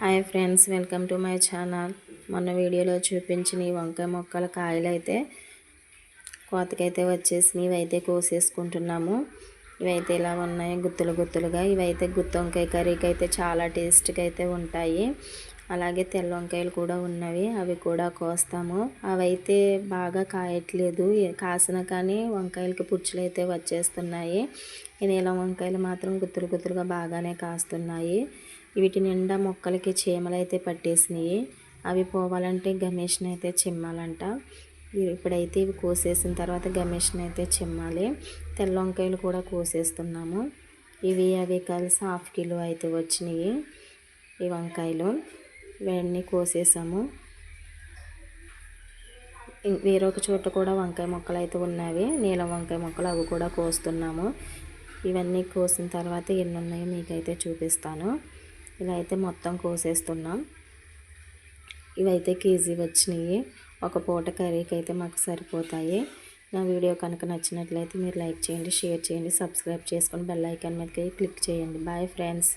Hi friends, welcome to my channel. మొన్న వీడియోలో చూపించిన ఈ వంకాయ మొక్కల కాయలు అయితే కోతకైతే వచ్చేసినాయి. ఇవైతే కోసేసుకుంటున్నాము. ఇవైతే ఇలా ఉన్నాయి, గుత్తులు గుత్తులుగా. ఇవైతే గుత్తి వంకాయ కర్రీకి అయితే చాలా టేస్ట్గా అయితే ఉంటాయి. అలాగే తెల్ల వంకాయలు కూడా ఉన్నవి, అవి కూడా కోస్తాము. అవైతే బాగా కాయట్లేదు, కాసిన కానీ వంకాయలకి పుచ్చులు అయితే వచ్చేస్తున్నాయి. ఈ నీలం వంకాయలు మాత్రం గుత్తులు గుత్తులుగా బాగానే కాస్తున్నాయి. వీటి నిండా మొక్కలకి చీమలు అయితే పట్టేసినాయి. అవి పోవాలంటే గమేష్ని అయితే చిమ్మాలంట. ఇప్పుడైతే ఇవి కోసేసిన తర్వాత గమేష్ని అయితే చిమ్మాలి. తెల్ల వంకాయలు కూడా కోసేస్తున్నాము. ఇవి అవి కలిసి 1/2 కిలో అయితే వచ్చినాయి ఈ వంకాయలు. ఇవన్నీ కోసేసాము. వేరొక చోట కూడా వంకాయ మొక్కలు అయితే ఉన్నవి, నీలం వంకాయ మొక్కలు, అవి కూడా కోస్తున్నాము. ఇవన్నీ కోసిన తర్వాత ఎన్ని ఉన్నాయో మీకైతే చూపిస్తాను. ఇలా అయితే మొత్తం కోసేస్తున్నాం. ఇవైతే కేజీ వచ్చినాయి. ఒక పూట కర్రీకి అయితే మాకు సరిపోతాయి. నా వీడియో కనుక నచ్చినట్లయితే మీరు లైక్ చేయండి, షేర్ చేయండి, సబ్స్క్రైబ్ చేసుకొని బెల్ ఐకాన్ మీదకి క్లిక్ చేయండి. Bye friends.